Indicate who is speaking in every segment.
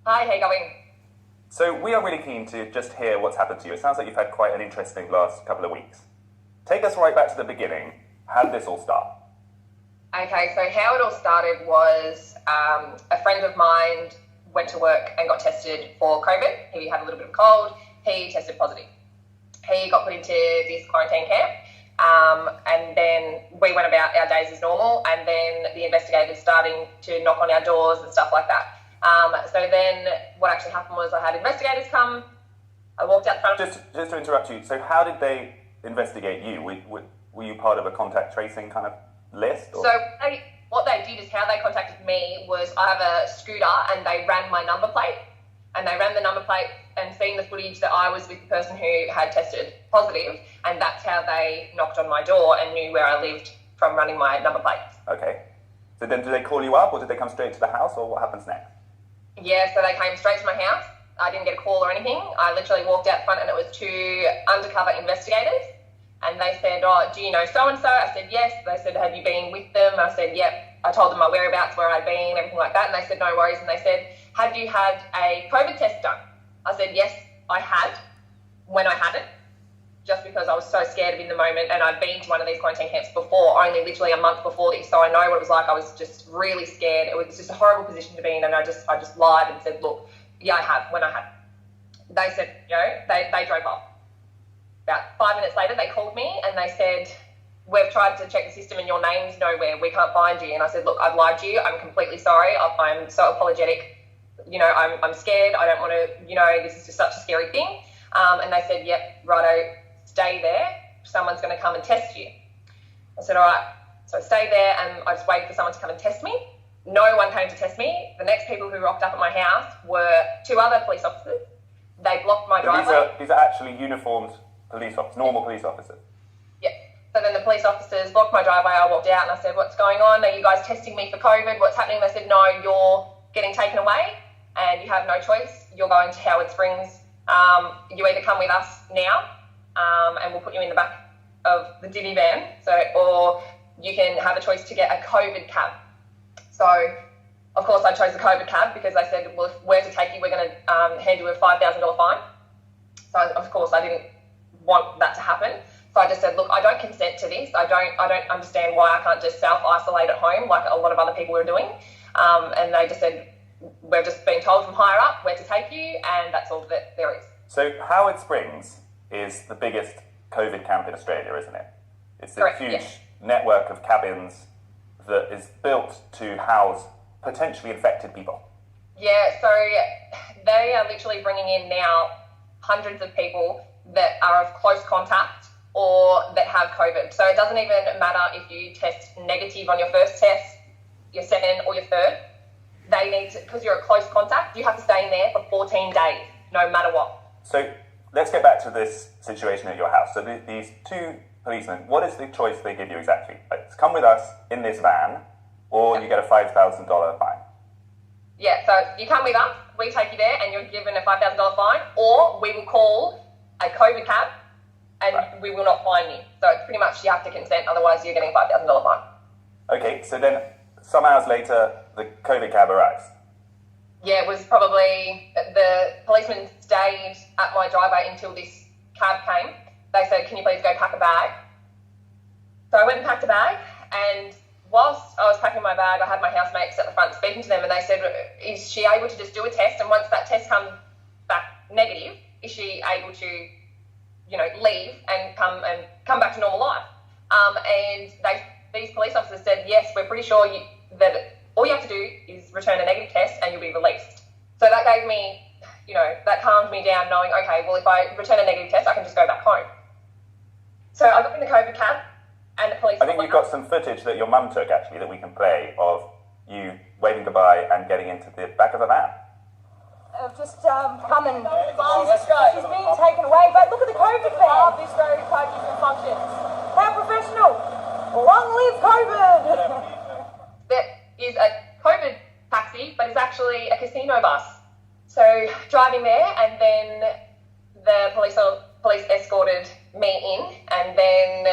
Speaker 1: Hi, how you going?
Speaker 2: So we are really keen to just hear what's happened to you. It sounds like you've had quite an interesting last couple of weeks. Take us right back to the beginning. How did this all start?
Speaker 1: Okay, so how it all started was a friend of mine went to work and got tested for COVID. He had a little bit of a cold. He tested positive. He got put into this quarantine camp, and then we went about our days as normal, and then the investigators starting to knock on our doors and stuff like that. So then what actually happened was I had investigators come. I walked out front.
Speaker 2: Just to interrupt you, so how did they investigate you? Were you part of a contact tracing kind of list? Or?
Speaker 1: So what they did is how they contacted me was I have a scooter and they ran my number plate, and they ran the number plate and seen the footage that I was with the person who had tested positive, and that's how they knocked on my door and knew where I lived from running my number plate.
Speaker 2: Okay. So then did they call you up or did they come straight to the house, or what happens next?
Speaker 1: Yeah, so they came straight to my house. I didn't get a call or anything. I literally walked out front and it was two undercover investigators. And they said, oh, do you know so-and-so? I said, yes. They said, have you been with them? I said, yep. I told them my whereabouts, where I'd been, everything like that. And they said, no worries. And they said, have you had a COVID test done? I said, yes, I had, when I had it, just because I was so scared of in the moment. And I'd been to one of these quarantine camps before, only literally a month before this. So I know what it was like. I was just really scared. It was just a horrible position to be in. And I just lied and said, look, yeah, I have, when I had it. They said, they drove off. About 5 minutes later, they called me and they said, we've tried to check the system and your name's nowhere. We can't find you. And I said, look, I've lied to you. I'm completely sorry. I'm so apologetic. I'm scared. I don't want to, this is just such a scary thing. And they said, yep, righto, stay there. Someone's going to come and test you. I said, all right. So I stayed there and I just waited for someone to come and test me. No one came to test me. The next people who rocked up at my house were two other police officers. They blocked my driveway.
Speaker 2: These are actually uniformed police officers, normal police officers.
Speaker 1: Yeah. So then the police officers blocked my driveway. I walked out and I said, what's going on? Are you guys testing me for COVID? What's happening? They said, no, you're getting taken away and you have no choice. You're going to Howard Springs. You either come with us now and we'll put you in the back of the divvy van, or you can have a choice to get a COVID cab. So, of course, I chose the COVID cab because they said, well, if we're to take you, we're going to hand you a $5,000 fine. So, of course, I didn't want that to happen. So I just said, look, I don't consent to this. I don't understand why I can't just self-isolate at home like a lot of other people are doing. And they just said, we've just been told from higher up where to take you, and that's all that there is.
Speaker 2: So Howard Springs is the biggest COVID camp in Australia, isn't it? It's a
Speaker 1: Correct,
Speaker 2: huge
Speaker 1: yes.
Speaker 2: network of cabins that is built to house potentially infected people.
Speaker 1: Yeah, so they are literally bringing in now hundreds of people that are of close contact or that have COVID. So it doesn't even matter if you test negative on your first test, your second or your third. They need to, because you're a close contact, you have to stay in there for 14 days, no matter what.
Speaker 2: So let's get back to this situation at your house. So these two policemen, what is the choice they give you exactly? Like, come with us in this van, or you get a $5,000 fine.
Speaker 1: Yeah, so you come with us, we take you there and you're given a $5,000 fine, or we will call a COVID cab and we will not fine you. So it's pretty much you have to consent, otherwise you're getting a $5,000 fine.
Speaker 2: Okay, so then some hours later, the COVID cab arrives.
Speaker 1: Yeah, it was probably, the policeman stayed at my driveway until this cab came. They said, can you please go pack a bag? So I went and packed a bag, and whilst I was packing my bag, I had my housemates at the front speaking to them, and they said, is she able to just do a test? And once that test comes back negative, is she able to, leave and come back to normal life? And these police officers said, yes, we're pretty sure that all you have to do is return a negative test and you'll be released. So that gave me, that calmed me down, knowing, okay, well, if I return a negative test, I can just go back home. So I got in the COVID cab and the police...
Speaker 2: I think you've got some footage that your mum took, actually, that we can play of you waving goodbye and getting into the back of a van.
Speaker 3: I've just come and she's being taken away, but look at the COVID van. This road approaches and functions. How professional! Long live COVID!
Speaker 1: There is a COVID taxi, but it's actually a casino bus. So driving there, and then the police escorted me in, and then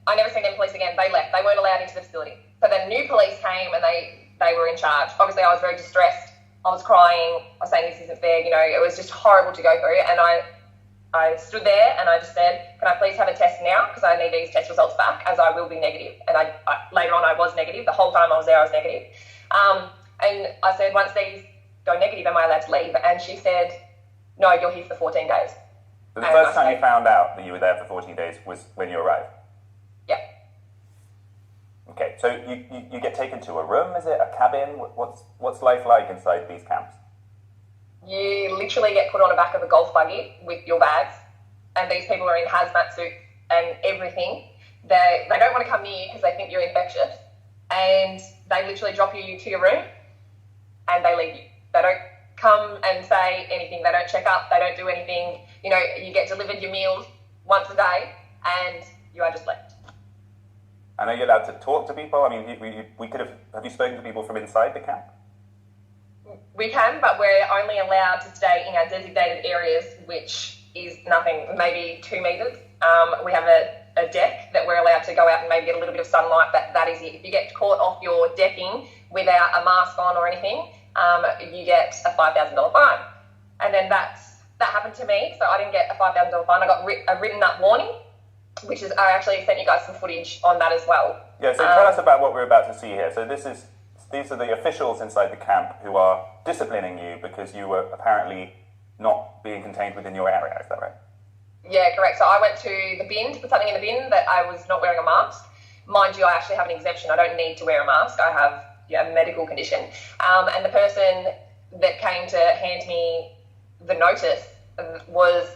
Speaker 1: I never seen them police again. They left. They weren't allowed into the facility. So then new police came and they were in charge. Obviously, I was very distressed I was crying. I was saying this isn't fair. It was just horrible to go through. And I stood there and I just said, can I please have a test now? Because I need these test results back, as I will be negative. And later on I was negative. The whole time I was there I was negative. And I said, once these go negative, am I allowed to leave? And she said, no, you're here for 14 days.
Speaker 2: So the first time you found out that you were there for 14 days was when you arrived?
Speaker 1: Yeah.
Speaker 2: Okay, so you get taken to a room, is it? A cabin? What's life like inside these camps?
Speaker 1: You literally get put on the back of a golf buggy with your bags, and these people are in hazmat suits and everything. They don't want to come near you because they think you're infectious, and they literally drop you to your room and they leave you. They don't come and say anything. They don't check up. They don't do anything. You get delivered your meals once a day and you are just left.
Speaker 2: And are you allowed to talk to people? I mean, we could have you spoken to people from inside the camp?
Speaker 1: We can, but we're only allowed to stay in our designated areas, which is nothing, maybe 2 meters. We have a deck that we're allowed to go out and maybe get a little bit of sunlight, but that is it. If you get caught off your decking without a mask on or anything, you get a $5,000 fine. And then that happened to me, so I didn't get a $5,000 fine. I got a written up warning, which is, I actually sent you guys some footage on that as well.
Speaker 2: Yeah, so tell us about what we're about to see here. So these are the officials inside the camp who are disciplining you because you were apparently not being contained within your area, is that right?
Speaker 1: Yeah, correct. So I went to the bin to put something in the bin that I was not wearing a mask. Mind you, I actually have an exemption. I don't need to wear a mask. I have a medical condition. And the person that came to hand me the notice was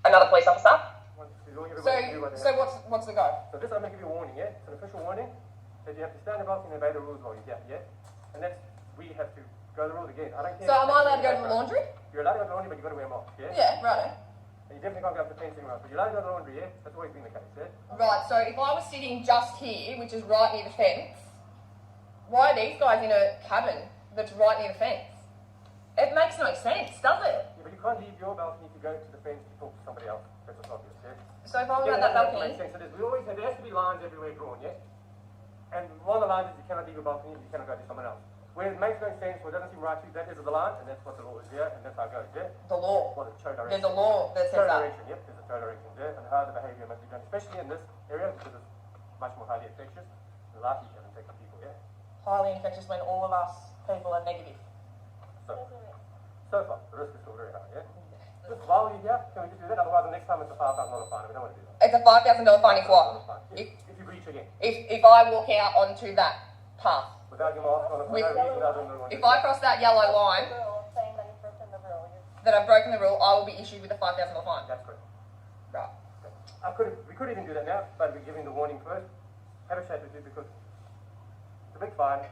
Speaker 1: another police officer.
Speaker 3: So what's the go?
Speaker 4: So this I'm going to give you a warning, yeah? It's an official warning that you have to stand above and obey the rules while you're here, yeah? And that's, we have to go the rules again. I don't care.
Speaker 3: So am I allowed to go to the laundry?
Speaker 4: You're allowed to go to the laundry, but you've got to wear a mask, yeah?
Speaker 3: Yeah, right.
Speaker 4: And you definitely can't go up to the fence anywhere else, but you're allowed to go to the laundry, yeah? That's always been the case, yeah?
Speaker 3: Right, so if I was sitting just here, which is right near the fence, why are these guys in a cabin that's right near the fence? It makes no sense, does it?
Speaker 4: Yeah, but you can't leave your balcony to go to the fence to talk to somebody else. That's what's obvious, yeah?
Speaker 3: So if I was
Speaker 4: Yeah,
Speaker 3: at that
Speaker 4: makes
Speaker 3: balcony,
Speaker 4: sense. So there has to be lines everywhere drawn, yeah? And one of the lines is you cannot leave your balcony, you cannot go to someone else. Where it makes no sense, or it doesn't seem right to you, that is the line, and that's what the law is, yeah? And that's how it goes, yeah?
Speaker 3: the law.
Speaker 4: Well, it's show direction.
Speaker 3: There's a law that says
Speaker 4: Show
Speaker 3: that.
Speaker 4: direction, yep, there's a show direction there, and how the behaviour must be done, especially in this area, because it's much more highly infectious. The last you can infect people, yeah?
Speaker 3: Highly infectious when all of us people are negative.
Speaker 4: So far, the risk is still very high, yeah? Just while you're here, can we just do that? Otherwise, the next time it's a $5,000 fine, we don't want to do that.
Speaker 3: It's a $5,000 fine if what?
Speaker 4: If you breach again.
Speaker 3: If I walk out onto that path.
Speaker 4: Without your mask on, for no reason other than
Speaker 3: If I cross that yellow line, that I've broken the rule, I will be issued with a $5,000 fine.
Speaker 4: That's correct.
Speaker 3: Right.
Speaker 4: We could even do that now, but we're giving the warning first. Have a chat with you because it's a big fine.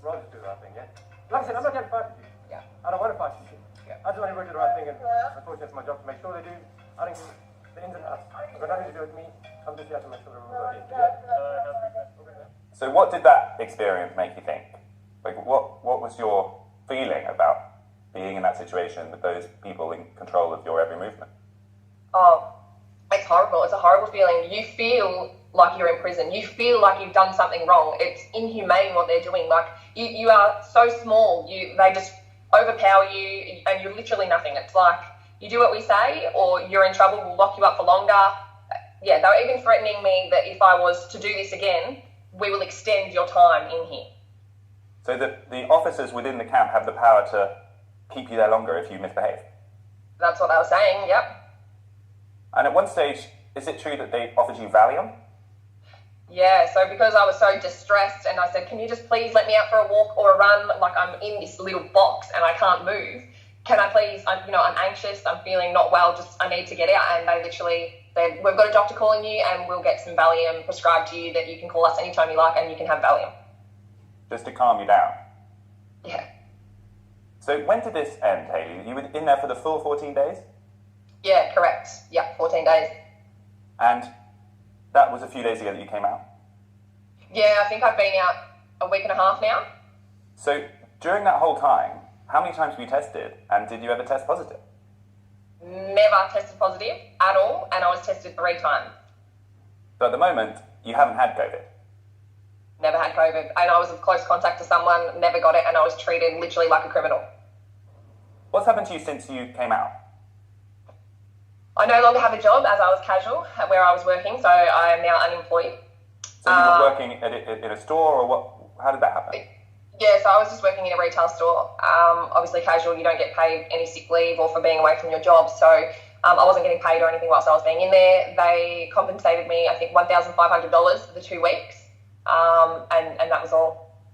Speaker 4: We'll just do the right thing, yeah? Like I said, I'm not going to fight with you.
Speaker 3: Yeah.
Speaker 4: I don't want to fight with you.
Speaker 3: Yeah.
Speaker 4: I just want everybody to do the right thing, and unfortunately, it's my job to make sure they do. I don't care the ins and outs. It's got nothing to do with me. I'm just here to make sure the rules are here. Yeah?
Speaker 2: So what did that experience make you think? Like, what was your feeling about being in that situation with those people in control of your every movement?
Speaker 1: Oh, it's horrible. It's a horrible feeling. You feel like you're in prison. You feel like you've done something wrong. It's inhumane what they're doing. Like, you are so small. They just overpower you, and you're literally nothing. It's like, you do what we say, or you're in trouble, we'll lock you up for longer. Yeah, they were even threatening me that if I was to do this again, we will extend your time in here.
Speaker 2: So the officers within the camp have the power to keep you there longer if you misbehave?
Speaker 1: That's what they were saying, yep.
Speaker 2: And at one stage, is it true that they offered you Valium?
Speaker 1: Yeah, so because I was so distressed and I said, can you just please let me out for a walk or a run? Like, I'm in this little box and I can't move. Can I please, I'm anxious, I'm feeling not well, I need to get out. And they literally said, we've got a doctor calling you and we'll get some Valium prescribed to you that you can call us anytime you like and you can have Valium.
Speaker 2: Just to calm you down?
Speaker 1: Yeah.
Speaker 2: So when did this end, Hayley? You were in there for the full 14 days?
Speaker 1: Yeah, correct. Yeah, 14 days.
Speaker 2: And that was a few days ago that you came out?
Speaker 1: Yeah, I think I've been out a week and a half now.
Speaker 2: So during that whole time, how many times were you tested, and did you ever test positive?
Speaker 1: Never tested positive at all, and I was tested 3 times.
Speaker 2: So at the moment, you haven't had COVID?
Speaker 1: never had COVID. And I was in close contact to someone, never got it, and I was treated literally like a criminal.
Speaker 2: What's happened to you since you came out?
Speaker 1: I no longer have a job as I was casual at where I was working, so I am now unemployed.
Speaker 2: So you were working in a store, or what? How did that happen?
Speaker 1: Yeah, so I was just working in a retail store. Obviously casual, you don't get paid any sick leave or for being away from your job, so I wasn't getting paid or anything whilst I was being in there. They compensated me, I think, $1,500 for the 2 weeks, and that was all.